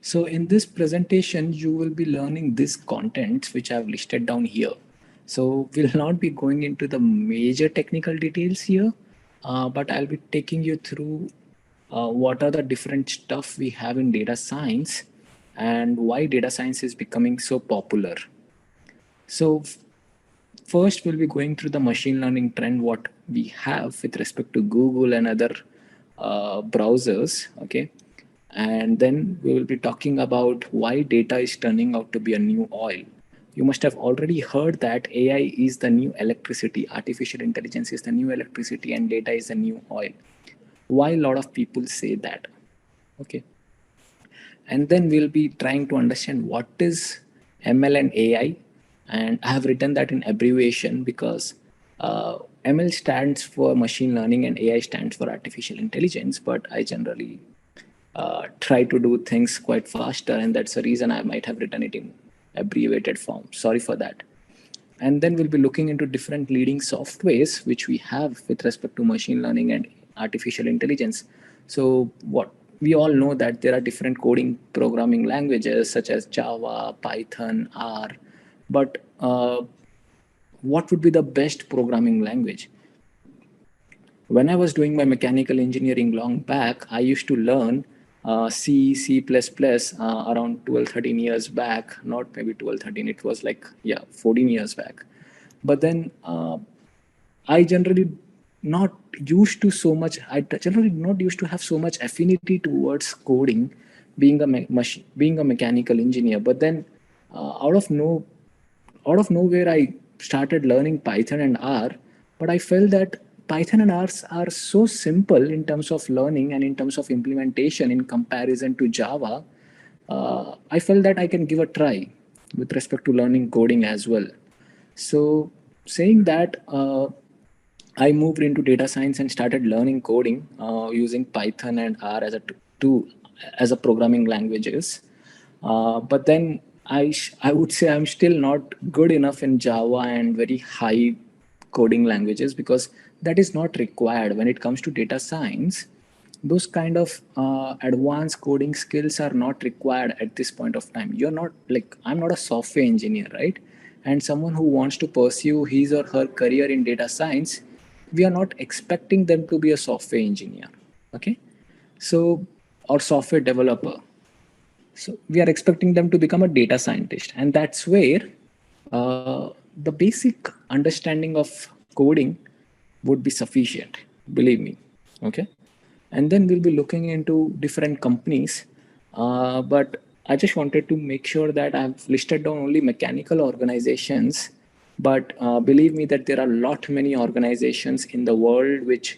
So in this presentation, you will be learning these contents which I've listed down here. So we'll not be going into the major technical details here, but I'll be taking you through what are the different stuff we have in data science and why data science is becoming so popular. So first, we'll be going through the machine learning trend, what we have with respect to Google and other browsers, okay? And then we will be talking about why data is turning out to be a new oil. You must have already heard that AI is the new electricity, artificial intelligence is the new electricity, and data is the new oil. Why a lot of people say that, okay? And then we'll be trying to understand what is ML and AI. And I have written that in abbreviation because ML stands for machine learning and AI stands for artificial intelligence, but I generally try to do things quite faster, and that's the reason I might have written it in abbreviated form. Sorry for that. And then we'll be looking into different leading softwares which we have with respect to machine learning and artificial intelligence. So what we all know that there are different coding programming languages such as Java, Python, R, but what would be the best programming language? When I was doing my mechanical engineering long back, I used to learn C, C++ around 12, 13 years back, not maybe 12, 13, it was like, yeah, 14 years back. But then I generally not used to so much, I generally not used to have so much affinity towards coding, being being a mechanical engineer. But then out of nowhere, I started learning Python and R, but I felt that Python and R are so simple in terms of learning and in terms of implementation in comparison to Java. I felt that I can give a try with respect to learning coding as well. So, saying that, I moved into data science and started learning coding using Python and R as a two as a programming languages. But then I would say I'm still not good enough in Java and very high coding languages because that is not required when it comes to data science. Those kind of advanced coding skills are not required at this point of time. You're not like, I'm not a software engineer, right? And someone who wants to pursue his or her career in data science, we are not expecting them to be a software engineer, okay? So, or software developer. So we are expecting them to become a data scientist, and that's where uh, the basic understanding of coding would be sufficient, believe me, okay? And then we'll be looking into different companies, but I just wanted to make sure that I've listed down only mechanical organizations, but believe me that there are a lot many organizations in the world which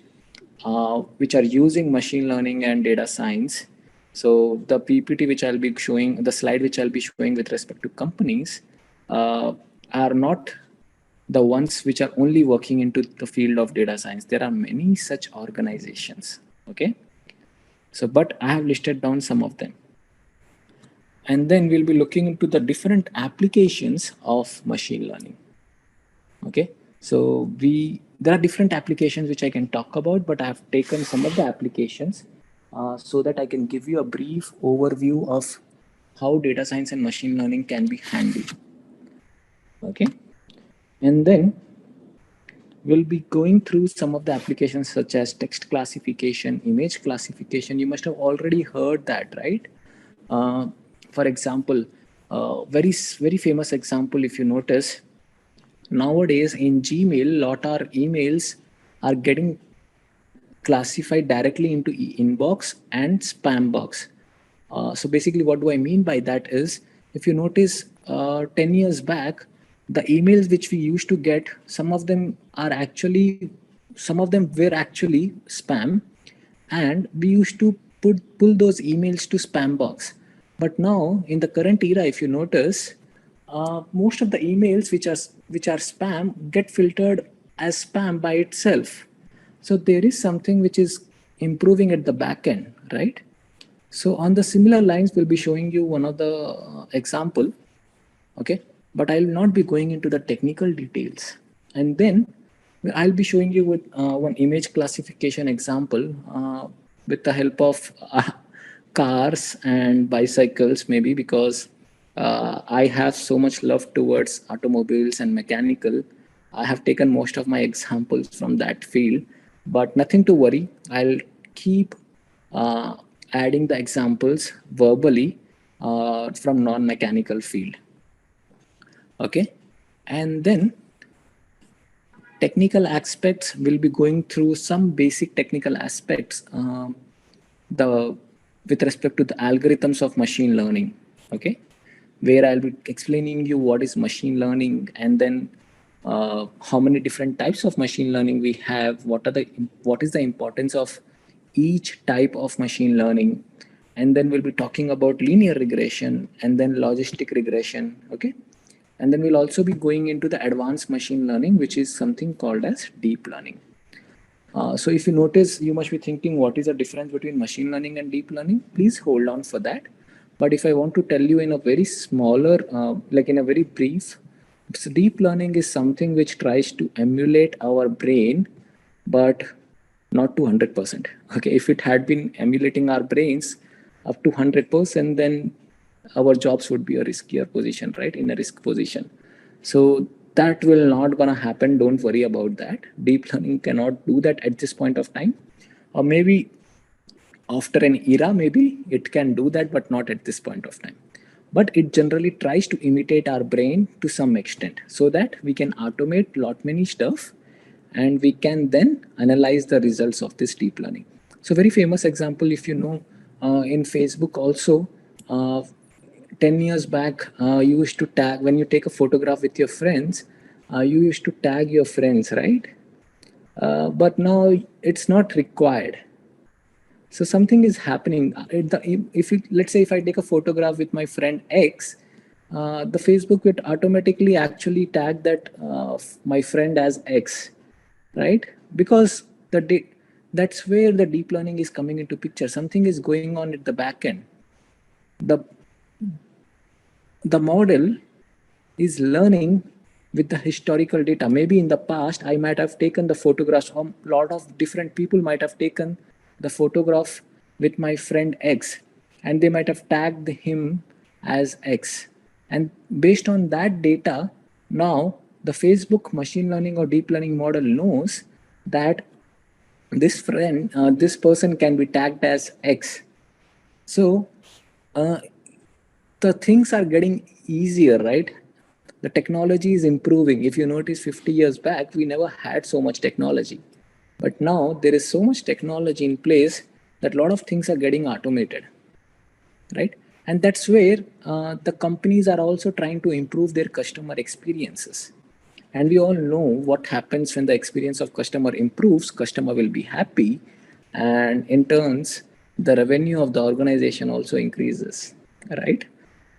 are using machine learning and data science. So the PPT which I'll be showing, the slide which I'll be showing with respect to companies, are not the ones which are only working into the field of data science. There are many such organizations, okay? So, but I have listed down some of them. And then we'll be looking into the different applications of machine learning, okay? So there are different applications which I can talk about, but I have taken some of the applications so that I can give you a brief overview of how data science and machine learning can be handled, okay? And then we'll be going through some of the applications such as text classification, image classification. You must have already heard that, right? Uh, for example, very famous example, if you notice, nowadays in Gmail, lot our emails are getting classified directly into inbox and spam box. So basically, what do I mean by that is, if you notice, 10 years back, the emails which we used to get, some of them were actually spam, and we used to pull those emails to spam box. But now, in the current era, if you notice, most of the emails which are spam get filtered as spam by itself. So there is something which is improving at the back end, right? So on the similar lines, we'll be showing you one of the example, okay? But I'll not be going into the technical details. And then I'll be showing you with one image classification example with the help of cars and bicycles, maybe because I have so much love towards automobiles and mechanical. I have taken most of my examples from that field, but nothing to worry. I'll keep uh, adding the examples verbally from non-mechanical field. Okay, and then technical aspects, will be going through some basic technical aspects the with respect to the algorithms of machine learning. Okay, where I'll be explaining you what is machine learning, and then how many different types of machine learning we have, what is the importance of each type of machine learning, and then we'll be talking about linear regression and then logistic regression. Okay, and then we'll also be going into the advanced machine learning, which is something called as deep learning. So if you notice, you must be thinking, what is the difference between machine learning and deep learning? Please hold on for that. But if I want to tell you in a very smaller, like in a very brief, so deep learning is something which tries to emulate our brain, but not to 100%. Okay, if it had been emulating our brains up to 100%, then our jobs would be a riskier position, right? In a risk position. So that will not gonna happen. Don't worry about that. Deep learning cannot do that at this point of time, or maybe after an era, maybe it can do that, but not at this point of time. But it generally tries to imitate our brain to some extent, so that we can automate lot many stuff, and we can then analyze the results of this deep learning. So very famous example, if you know, in Facebook also, uh, 10 years back, you used to tag, when you take a photograph with your friends, you used to tag your friends, right? But now it's not required. So something is happening. If you, let's say if I take a photograph with my friend X, the Facebook would automatically actually tag that my friend as X, right? Because that's where the deep learning is coming into picture. Something is going on at the back end. The model is learning with the historical data. Maybe in the past, I might have taken the photographs, a lot of different people might have taken the photograph with my friend X, and they might have tagged him as X. And based on that data, now the Facebook machine learning or deep learning model knows that this person can be tagged as X. So uh, the things are getting easier, right? The technology is improving. If you notice, 50 years back, we never had so much technology. But now there is so much technology in place that a lot of things are getting automated, right? And that's where the companies are also trying to improve their customer experiences. And we all know what happens when the experience of customer improves, customer will be happy, and in turns, the revenue of the organization also increases, right?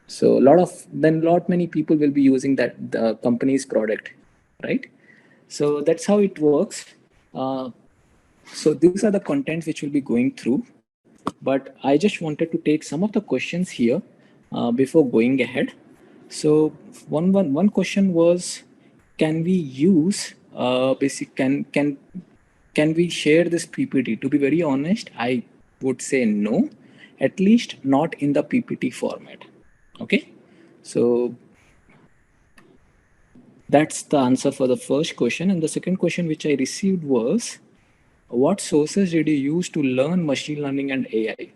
So lot many people will be using that the company's product, right? So that's how it works. So these are the contents which we'll be going through, but I just wanted to take some of the questions here before going ahead. So one question was, can we use can we share this PPT? To be very honest, I would say no, at least not in the PPT format. Okay, so that's the answer for the first question. And the second question which I received was, what sources did you use to learn machine learning and AI?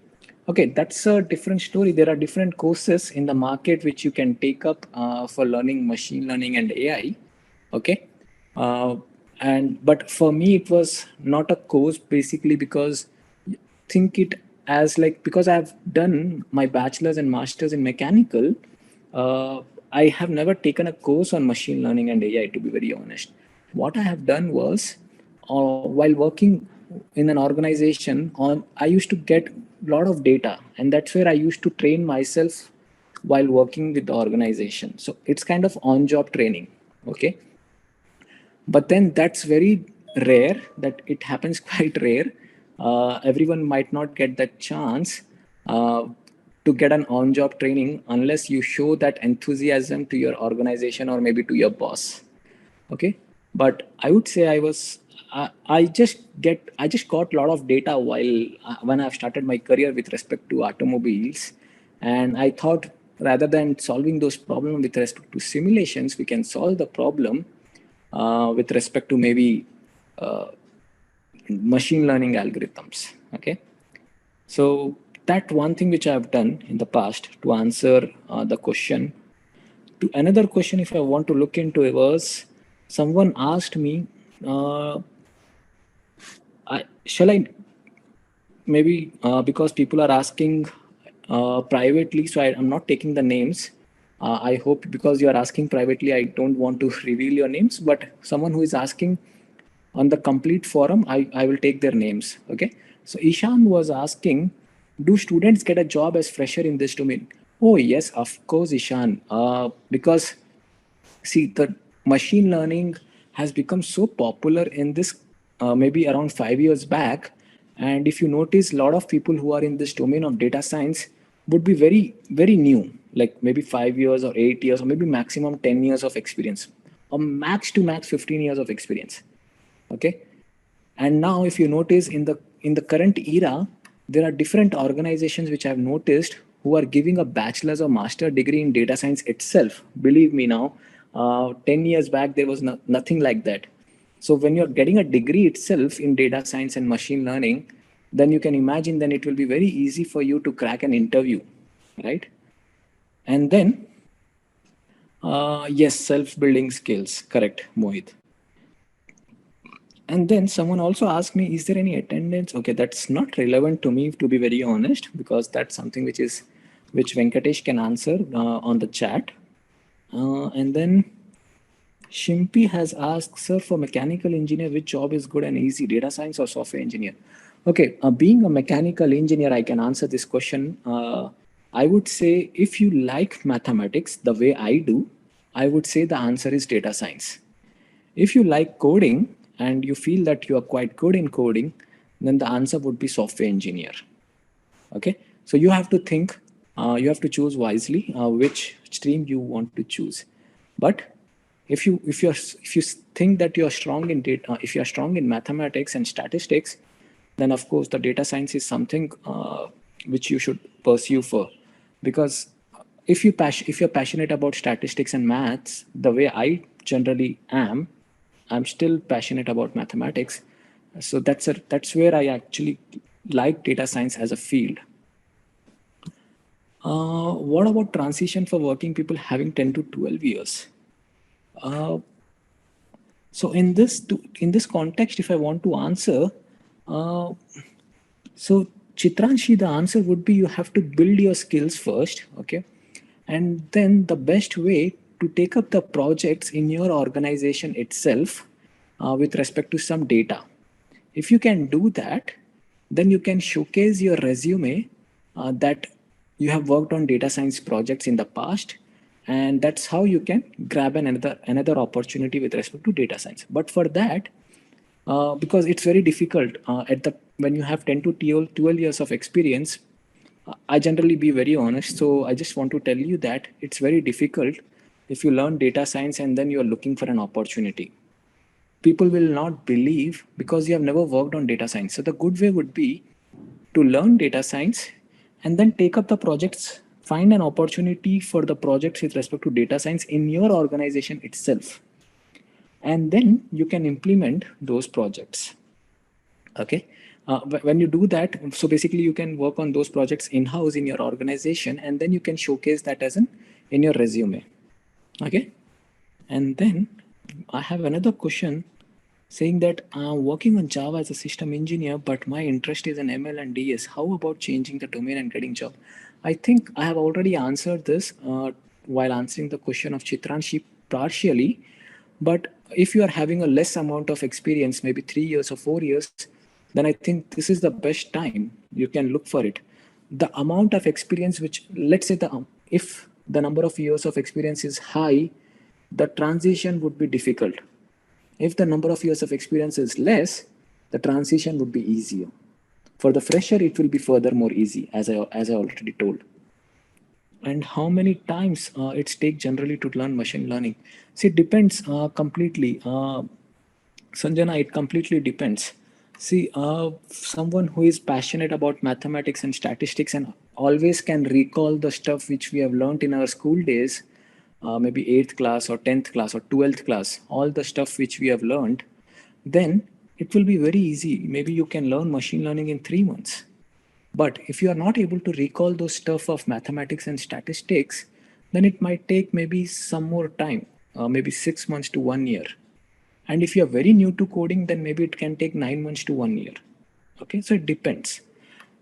Okay, that's a different story. There are different courses in the market which you can take up for learning machine learning and AI. Okay, uh, and but for me it was not a course, basically because think it as like, because I've done my bachelor's and master's in mechanical, I have never taken a course on machine learning and AI, to be very honest. What I have done was, while working in an organization, I used to get a lot of data, and that's where I used to train myself while working with the organization. So it's kind of on-job training. Okay, but then that's very rare, that it happens quite rare. Everyone might not get that chance to get an on-job training unless you show that enthusiasm to your organization or maybe to your boss. Okay, but I would say I just got a lot of data while when I've started my career with respect to automobiles, and I thought rather than solving those problems with respect to simulations, we can solve the problem with respect to maybe uh, machine learning algorithms. Okay, so that one thing which I've done in the past to answer the question. To another question, if I want to look into it, was someone asked me, uh, shall I maybe because people are asking privately, so I'm not taking the names. I hope because you are asking privately, I don't want to reveal your names, but someone who is asking on the complete forum, I will take their names. Okay. So Ishan was asking, do students get a job as fresher in this domain? Oh, yes, of course, Ishan. Because see, the machine learning has become so popular in this maybe around 5 years back. And if you notice, a lot of people who are in this domain of data science would be very, very new, like maybe 5 years or 8 years, or maybe maximum 10 years of experience, or max to max 15 years of experience. Okay. And now if you notice in the current era, there are different organizations which I've noticed who are giving a bachelor's or master degree in data science itself. Believe me now, 10 years back there was nothing like that. So when you're getting a degree itself in data science and machine learning, then you can imagine then it will be very easy for you to crack an interview, right? And then yes, self-building skills, correct, Mohit. And then someone also asked me, is there any attendance? Okay, that's not relevant to me, to be very honest, because that's something which Venkatesh can answer on the chat. And then Shimpi has asked, sir, for mechanical engineer, which job is good and easy, data science or software engineer? Okay, being a mechanical engineer, I can answer this question. I would say if you like mathematics the way I do, I would say the answer is data science. If you like coding and you feel that you are quite good in coding, then the answer would be software engineer. Okay, so you have to think, you have to choose wisely which stream you want to choose. But if you think that you are strong in data, if you are strong in mathematics and statistics, then of course the data science is something which you should pursue for, because if you're passionate about statistics and maths the way I generally am, I'm still passionate about mathematics. So that's where I actually like data science as a field. What about transition for working people having 10 to 12 years? Uh, so in this context, if I want to answer, uh, so Chitranshi, the answer would be you have to build your skills first, okay, and then the best way to take up the projects in your organization itself with respect to some data. If you can do that, then you can showcase your resume that you have worked on data science projects in the past, and that's how you can grab another opportunity with respect to data science. But for that, because it's very difficult at the when you have 10 to 12 years of experience, I generally be very honest. So I just want to tell you that it's very difficult if you learn data science and then you're looking for an opportunity. People will not believe because you have never worked on data science. So the good way would be to learn data science and then take up the projects, find an opportunity for the projects with respect to data science in your organization itself. And then you can implement those projects. Okay. When you do that, so basically you can work on those projects in-house in your organization, and then you can showcase that as an in your resume. Okay. And then I have another question saying that I'm working on Java as a system engineer, but my interest is in ML and DS. How about changing the domain and getting job? I think I have already answered this while answering the question of Chitranshi partially. But if you are having a less amount of experience, maybe 3 years or 4 years, then I think this is the best time you can look for it. The amount of experience, which let's say if the number of years of experience is high, the transition would be difficult. If the number of years of experience is less, the transition would be easier. For the fresher, it will be further more easy, as I already told. And how many times it's take generally to learn machine learning? See, it depends completely. Sanjana, it completely depends. See, someone who is passionate about mathematics and statistics and always can recall the stuff which we have learned in our school days, maybe 8th class or 10th class or 12th class, all the stuff which we have learned, then it will be very easy. Maybe you can learn machine learning in 3 months. But if you are not able to recall those stuff of mathematics and statistics, then it might take maybe some more time, maybe 6 months to 1 year. And if you're very new to coding, then maybe it can take 9 months to 1 year. Okay, so it depends.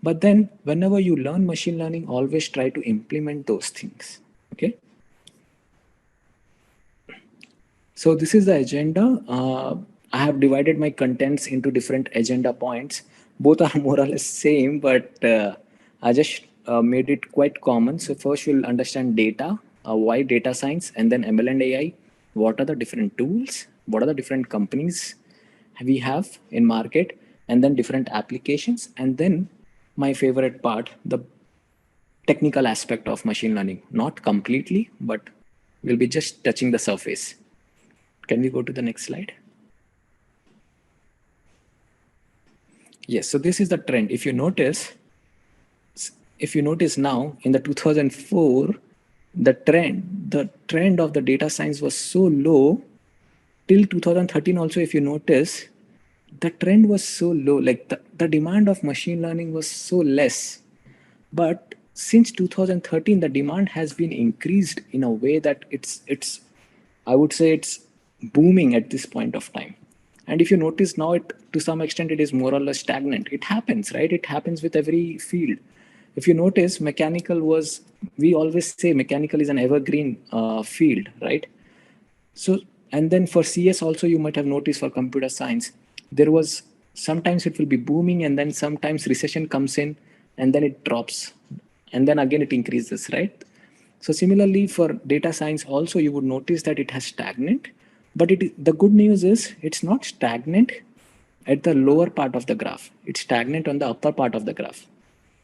But then whenever you learn machine learning, always try to implement those things. Okay. So this is the agenda. I have divided my contents into different agenda points. Both are more or less same, but I just made it quite common. So first we'll understand data, why data science, and then ML and AI. What are the different tools? What are the different companies we have in market? And then different applications. And then my favorite part, the technical aspect of machine learning. Not completely, but we'll be just touching the surface. Can we go to the next slide? Yes, so this is the trend. If you notice now in the 2004, the trend of the data science was so low till 2013 also. If you notice, the trend was so low, like the demand of machine learning was so less. But since 2013, the demand has been increased in a way that it's I would say it's booming at this point of time. And if you notice now, it to some extent it is more or less stagnant. It happens, right? It happens with every field. If you notice, we always say mechanical is an evergreen field, right? So, and then for CS also, you might have noticed for computer science, there was sometimes it will be booming and then sometimes recession comes in and then it drops and then again it increases, right? So similarly for data science also, you would notice that it has stagnant, but the good news is it's not stagnant at the lower part of the graph. It's stagnant on the upper part of the graph.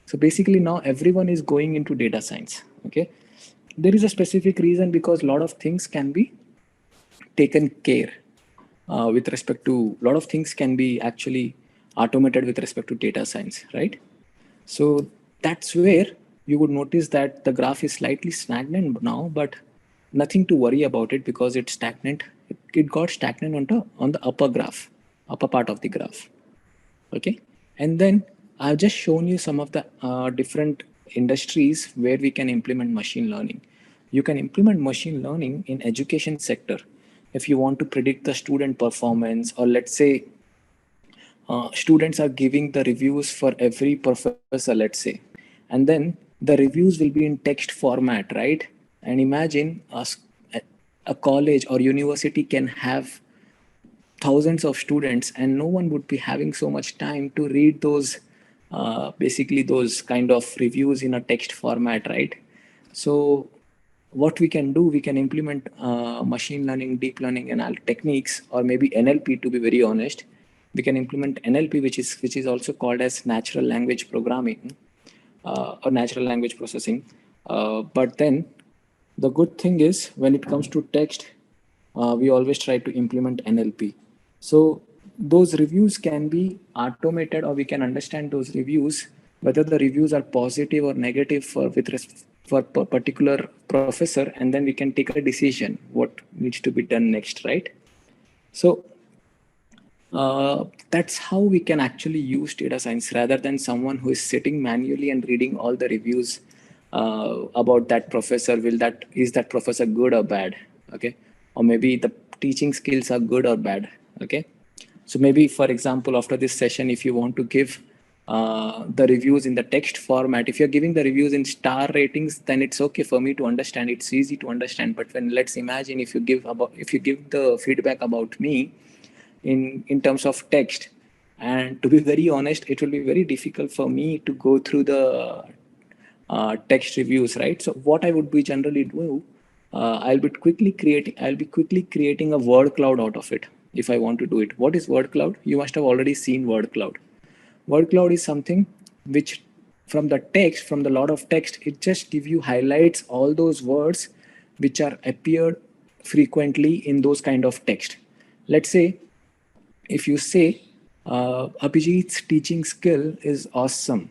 So basically now everyone is going into data science. Okay. There is a specific reason because a lot of things can be taken care with respect to a lot of things can be actually automated with respect to data science, right? So that's where you would notice that the graph is slightly stagnant now, but nothing to worry about it because it's stagnant. It got stagnant on the upper graph, upper part of the graph. Okay. And then I've just shown you some of the different industries where we can implement machine learning. You can implement machine learning in education sector if you want to predict the student performance, or let's say students are giving the reviews for every professor, let's say, and then the reviews will be in text format, right? And imagine a college or university can have thousands of students and no one would be having so much time to read those basically those kind of reviews in a text format, right? So what we can do, we can implement machine learning, deep learning and techniques, or maybe NLP, to be very honest. We can implement NLP, which is also called as natural language programming or natural language processing. But then the good thing is when it comes to text, we always try to implement NLP. So those reviews can be automated, or we can understand those reviews, whether the reviews are positive or negative for particular professor, and then we can take a decision what needs to be done next, right? So that's how we can actually use data science rather than someone who is sitting manually and reading all the reviews about that professor. Is that professor good or bad? Okay. Or maybe the teaching skills are good or bad. Okay. So maybe, for example, after this session, if you want to give the reviews in the text format, if you're giving the reviews in star ratings, then it's okay for me to understand. It's easy to understand. But when, let's imagine, if you give the feedback about me in terms of text, and to be very honest, it will be very difficult for me to go through the text reviews, right? So what I would be generally do, I'll be quickly creating a word cloud out of it if I want to do it. What is word cloud? You must have already seen word cloud. Word cloud is something which from the lot of text, it just give you highlights all those words which are appeared frequently in those kind of text. Let's say if you say Abhijit's teaching skill is awesome,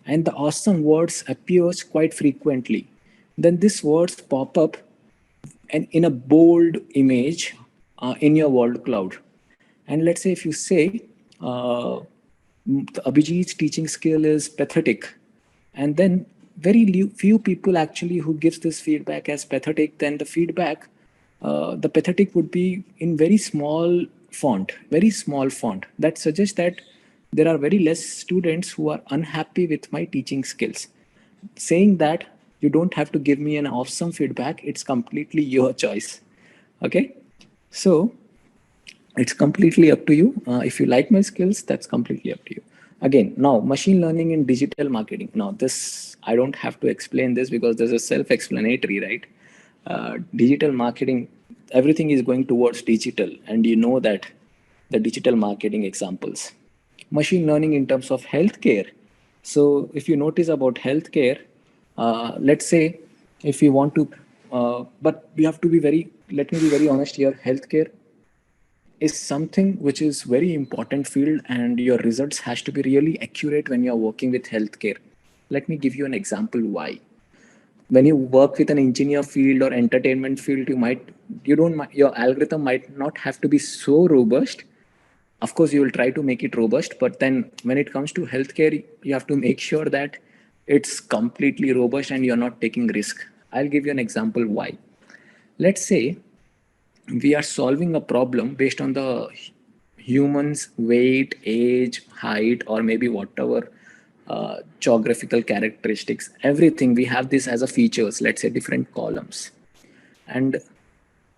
and the awesome words appears quite frequently, then these words pop up and in a bold image in your word cloud. And let's say if you say Abhijit's teaching skill is pathetic, and then few people actually who gives this feedback as pathetic, then the feedback, the pathetic would be in very small font. That suggests that there are very less students who are unhappy with my teaching skills. Saying that you don't have to give me an awesome feedback, it's completely your choice. Okay, so it's completely up to you. If you like my skills, that's completely up to you. Again, now machine learning in digital marketing. Now this, I don't have to explain this because this is self-explanatory, right? Digital marketing, everything is going towards digital, and you know that the digital marketing examples. Machine learning in terms of healthcare. So if you notice about healthcare, let's say if you want to, but we have to be very, let me be very honest here, healthcare is something which is very important field, and your results has to be really accurate when you're working with healthcare. Let me give you an example why. When you work with an engineer field or entertainment field, you don't your algorithm might not have to be so robust. Of course you will try to make it robust, but then when it comes to healthcare, you have to make sure that it's completely robust and you're not taking risk. I'll give you an example why. Let's say we are solving a problem based on the human's weight, age, height, or maybe whatever geographical characteristics, everything we have this as a features, let's say different columns, and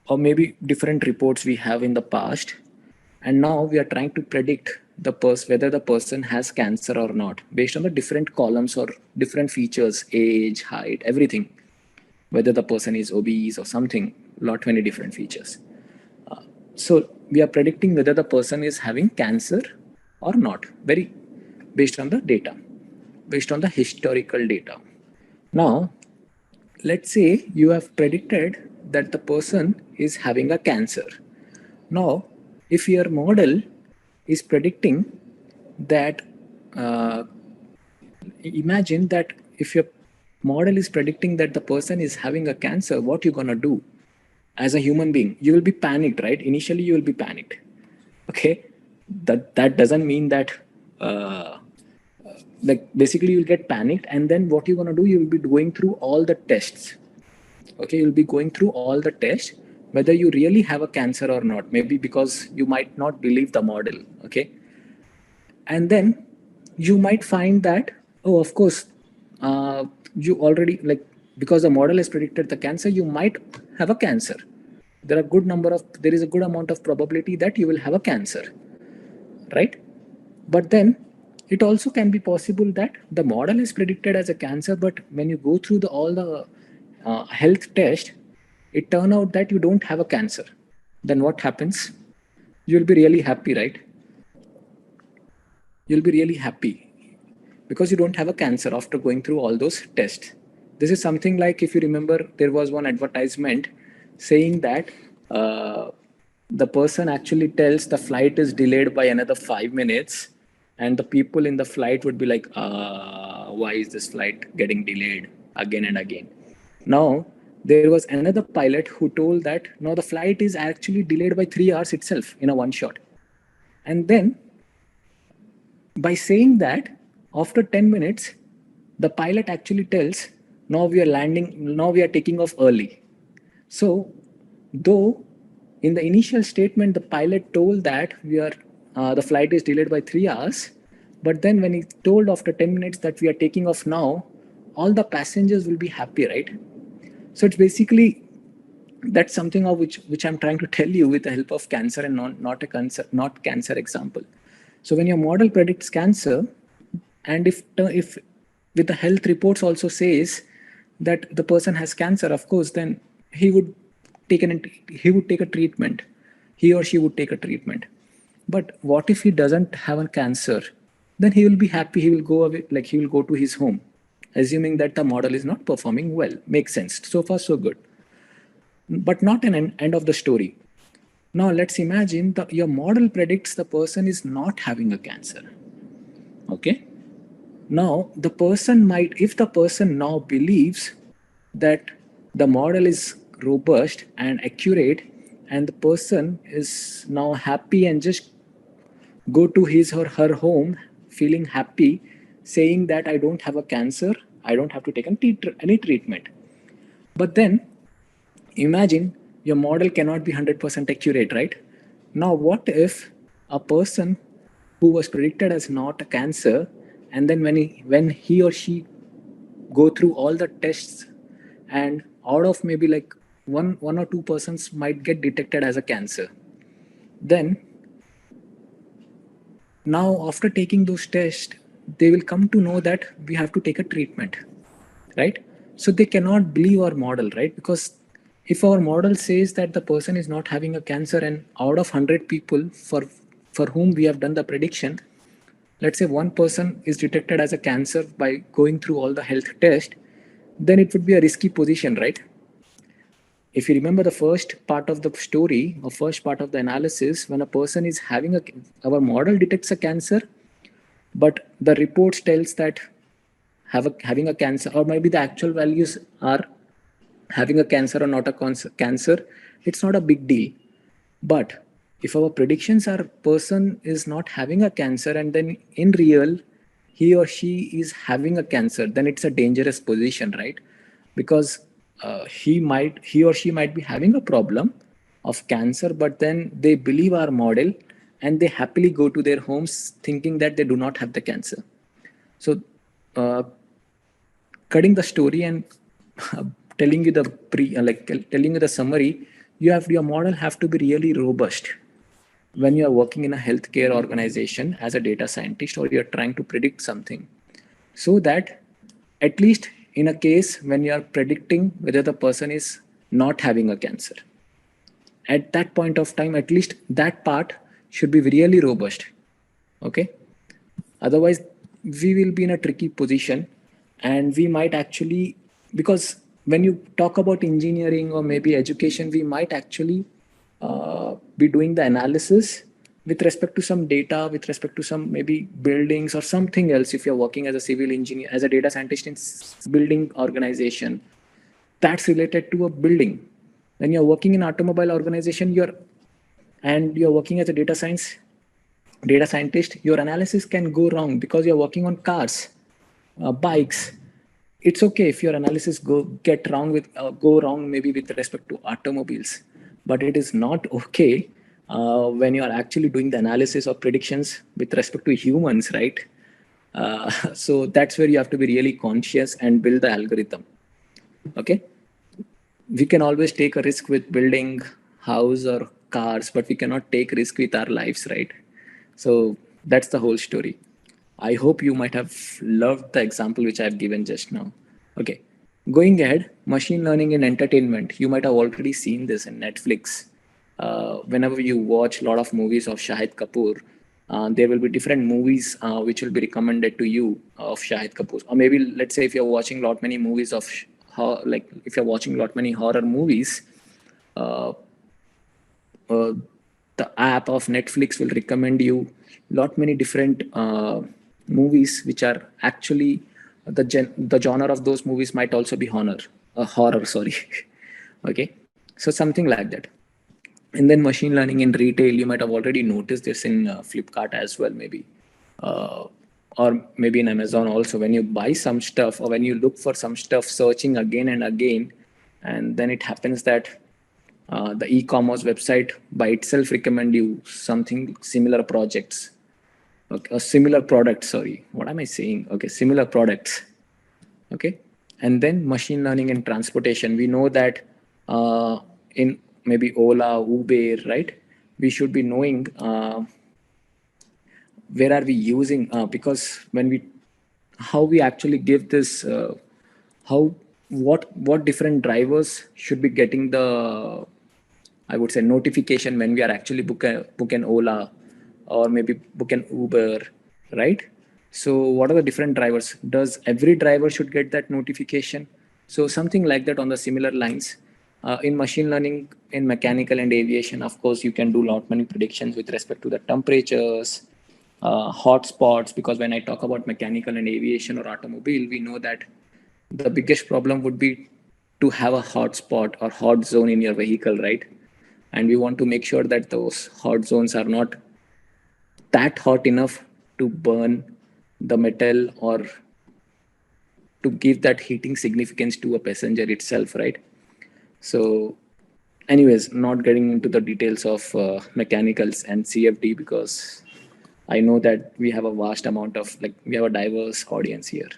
or maybe different reports we have in the past, and now we are trying to predict whether the person has cancer or not based on the different columns or different features, age, height, everything, whether the person is obese or something, lot many different features. So we are predicting whether the person is having cancer or not, very based on the data, based on the historical data. Now, let's say you have predicted that the person is having a cancer. Now, if your model is predicting that, uh, imagine that if your model is predicting that the person is having a cancer, what you're gonna do? As a human being, you will be panicked, right? Initially you will be panicked. Okay, that doesn't mean that uh, like basically you'll get panicked, and then what you're going to do, you will be going through all the tests. Okay, you'll be going through all the tests whether you really have a cancer or not, maybe because you might not believe the model. Okay, and then you might find that, oh, of course, you already, like, because the model has predicted the cancer, you might have a cancer. There is a good amount of probability that you will have a cancer, right? But then it also can be possible that the model is predicted as a cancer, but when you go through all the health test, it turn out that you don't have a cancer. Then what happens? You'll be really happy, right? You'll be really happy because you don't have a cancer after going through all those tests. This is something like, if you remember, there was one advertisement saying that the person actually tells the flight is delayed by another 5 minutes, and the people in the flight would be like, why is this flight getting delayed again and again? Now, there was another pilot who told that no, the flight is actually delayed by 3 hours itself in a one shot. And then by saying that, after 10 minutes, the pilot actually tells, now we are taking off early. So, though in the initial statement, the pilot told that the flight is delayed by 3 hours, but then when he told after 10 minutes that we are taking off now, all the passengers will be happy, right? So it's basically, that's something of which I'm trying to tell you with the help of cancer and not cancer example. So when your model predicts cancer, and if with the health reports also says that the person has cancer, of course, then he would he would take a treatment. He or she would take a treatment. But what if he doesn't have a cancer? Then he will be happy. He will go away, like he will go to his home, assuming that the model is not performing well. Makes sense. So far, so good. But not an end of the story. Now let's imagine your model predicts the person is not having a cancer. Okay. Now the person might, if the person now believes that the model is robust and accurate, and the person is now happy and just go to his or her home feeling happy, saying that I don't have a cancer, I don't have to take any treatment. But then imagine your model cannot be 100% accurate, right? Now, what if a person who was predicted as not a cancer, and then when he or she go through all the tests, and out of maybe like one or two persons might get detected as a cancer, then now after taking those tests they will come to know that we have to take a treatment, right? So they cannot believe our model, right? Because if our model says that the person is not having a cancer, and out of 100 people for whom we have done the prediction, let's say one person is detected as a cancer by going through all the health test, then it would be a risky position, right? If you remember the first part of the story or first part of the analysis, when a person is having a, our model detects a cancer, but the reports tells that having a cancer, or maybe the actual values are having a cancer or not a cancer, it's not a big deal. But if our predictions are person is not having a cancer, and then in real he or she is having a cancer, then it's a dangerous position, right? Because he or she might be having a problem of cancer, but then they believe our model and they happily go to their homes thinking that they do not have the cancer. So uh, cutting the story and telling you the telling you the summary, you have your model have to be really robust when you are working in a healthcare organization as a data scientist, or you're trying to predict something, so that at least in a case when you are predicting whether the person is not having a cancer, at that point of time at least that part should be really robust. Okay. Otherwise we will be in a tricky position, and we might actually, because when you talk about engineering or maybe education, we might actually be doing the analysis with respect to some data, with respect to some maybe buildings or something else. If you're working as a civil engineer, as a data scientist in building organization, that's related to a building. When you're working in automobile organization, you're working as a data scientist, your analysis can go wrong because you're working on cars, bikes. It's okay if your analysis go wrong maybe with respect to automobiles, but it is not okay when you are actually doing the analysis or predictions with respect to humans, right? So that's where you have to be really conscious and build the algorithm. Okay. We can always take a risk with building house or cars, but we cannot take risk with our lives, right? So that's the whole story. I hope you might have loved the example which I've given just now. Okay. Going ahead, machine learning in entertainment. You might have already seen this in Netflix. Whenever you watch a lot of movies of Shahid Kapoor, there will be different movies which will be recommended to you of Shahid Kapoor. Or maybe let's say if you're watching a lot many movies of like if you're watching a lot many horror movies, uh, uh, the app of Netflix will recommend you lot many different movies which are actually the genre of those movies might also be horror, sorry. Okay, so something like that. And then machine learning in retail, you might have already noticed this in Flipkart as well, maybe, uh, or maybe in Amazon also. When you buy some stuff or when you look for some stuff, searching again and again, and then it happens that the e-commerce website by itself recommend you something similar projects, okay, a similar product, sorry, what am I saying, okay, similar products. Okay. And then machine learning in transportation, we know that in maybe Ola, Uber, right, we should be knowing where are we using, because when we how we actually give this how what different drivers should be getting the, I would say, notification when we are actually book an Ola or maybe book an Uber, right? So what are the different drivers? Does every driver should get that notification? So something like that on the similar lines. In machine learning, in mechanical and aviation, of course, you can do lot many predictions with respect to the temperatures, hotspots. Because when I talk about mechanical and aviation or automobile, we know that the biggest problem would be to have a hotspot or hot zone in your vehicle, right? And we want to make sure that those hot zones are not that hot enough to burn the metal or to give that heating significance to a passenger itself, right? So, anyways, not getting into the details of mechanicals and CFD, because I know that we have a vast amount of, like, we have a diverse audience here.